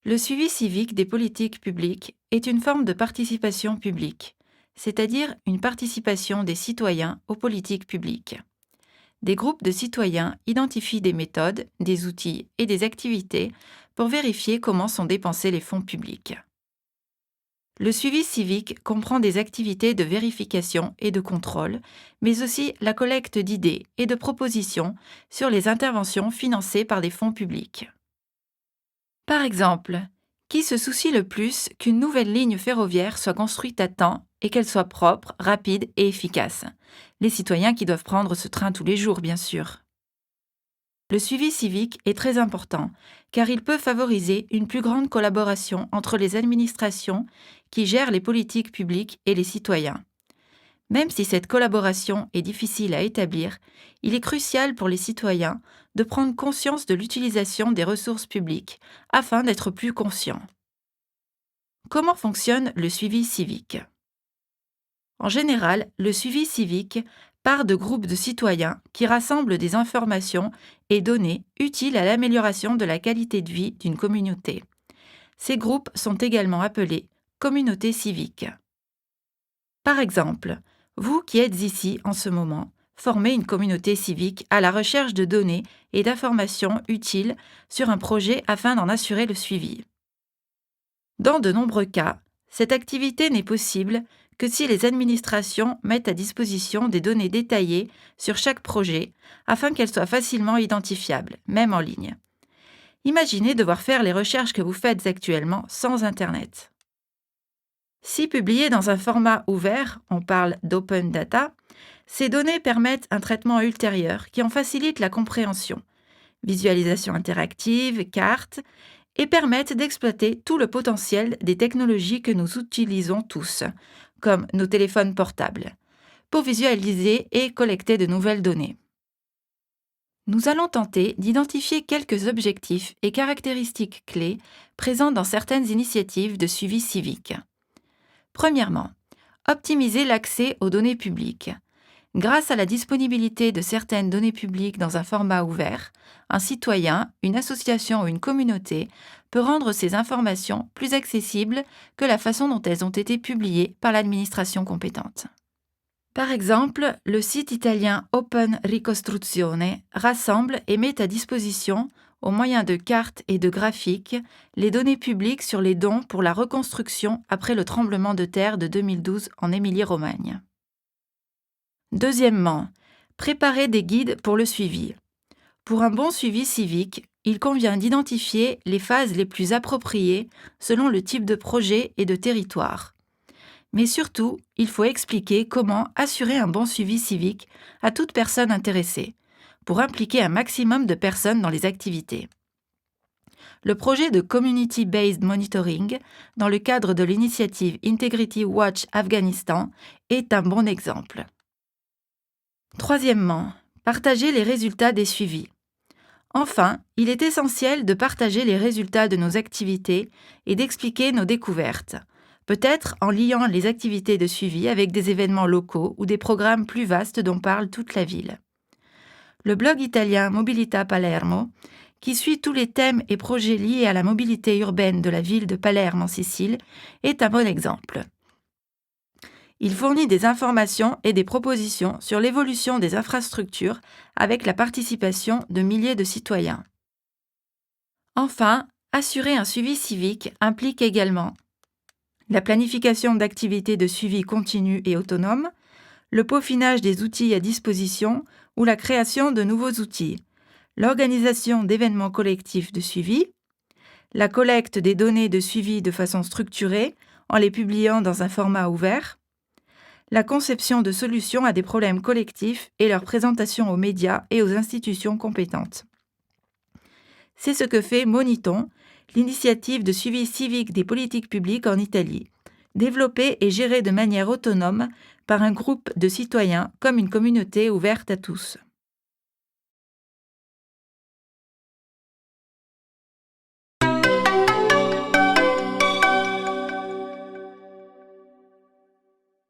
Le suivi civique des politiques publiques est une forme de participation publique, c'est-à-dire une participation des citoyens aux politiques publiques. Des groupes de citoyens identifient des méthodes, des outils et des activités pour vérifier comment sont dépensés les fonds publics. Le suivi civique comprend des activités de vérification et de contrôle, mais aussi la collecte d'idées et de propositions sur les interventions financées par des fonds publics. Par exemple, qui se soucie le plus qu'une nouvelle ligne ferroviaire soit construite à temps et qu'elle soit propre, rapide et efficace? Les citoyens qui doivent prendre ce train tous les jours, bien sûr. Le suivi civique est très important car il peut favoriser une plus grande collaboration entre les administrations qui gèrent les politiques publiques et les citoyens. Même si cette collaboration est difficile à établir, il est crucial pour les citoyens de prendre conscience de l'utilisation des ressources publiques afin d'être plus conscients. Comment fonctionne le suivi civique? En général, le suivi civique part de groupes de citoyens qui rassemblent des informations et données utiles à l'amélioration de la qualité de vie d'une communauté. Ces groupes sont également appelés communautés civiques. Par exemple, vous qui êtes ici en ce moment, formez une communauté civique à la recherche de données et d'informations utiles sur un projet afin d'en assurer le suivi. Dans de nombreux cas, cette activité n'est possible que si les administrations mettent à disposition des données détaillées sur chaque projet afin qu'elles soient facilement identifiables, même en ligne. Imaginez devoir faire les recherches que vous faites actuellement sans Internet. Si publiées dans un format ouvert, on parle d'open data, ces données permettent un traitement ultérieur qui en facilite la compréhension, visualisation interactive, cartes, et permettent d'exploiter tout le potentiel des technologies que nous utilisons tous, comme nos téléphones portables, pour visualiser et collecter de nouvelles données. Nous allons tenter d'identifier quelques objectifs et caractéristiques clés présents dans certaines initiatives de suivi civique. Premièrement, optimiser l'accès aux données publiques. Grâce à la disponibilité de certaines données publiques dans un format ouvert, un citoyen, une association ou une communauté peut rendre ces informations plus accessibles que la façon dont elles ont été publiées par l'administration compétente. Par exemple, le site italien Open Ricostruzione rassemble et met à disposition, au moyen de cartes et de graphiques, les données publiques sur les dons pour la reconstruction après le tremblement de terre de 2012 en Émilie-Romagne. Deuxièmement, préparer des guides pour le suivi. Pour un bon suivi civique, il convient d'identifier les phases les plus appropriées selon le type de projet et de territoire. Mais surtout, il faut expliquer comment assurer un bon suivi civique à toute personne intéressée, pour impliquer un maximum de personnes dans les activités. Le projet de Community-Based Monitoring, dans le cadre de l'initiative Integrity Watch Afghanistan, est un bon exemple. Troisièmement, partager les résultats des suivis. Enfin, il est essentiel de partager les résultats de nos activités et d'expliquer nos découvertes, peut-être en liant les activités de suivi avec des événements locaux ou des programmes plus vastes dont parle toute la ville. Le blog italien Mobilità Palermo, qui suit tous les thèmes et projets liés à la mobilité urbaine de la ville de Palerme en Sicile, est un bon exemple. Il fournit des informations et des propositions sur l'évolution des infrastructures avec la participation de milliers de citoyens. Enfin, assurer un suivi civique implique également la planification d'activités de suivi continu et autonome, le peaufinage des outils à disposition ou la création de nouveaux outils, l'organisation d'événements collectifs de suivi, la collecte des données de suivi de façon structurée en les publiant dans un format ouvert, la conception de solutions à des problèmes collectifs et leur présentation aux médias et aux institutions compétentes. C'est ce que fait Moniton, l'initiative de suivi civique des politiques publiques en Italie, développée et gérée de manière autonome par un groupe de citoyens comme une communauté ouverte à tous.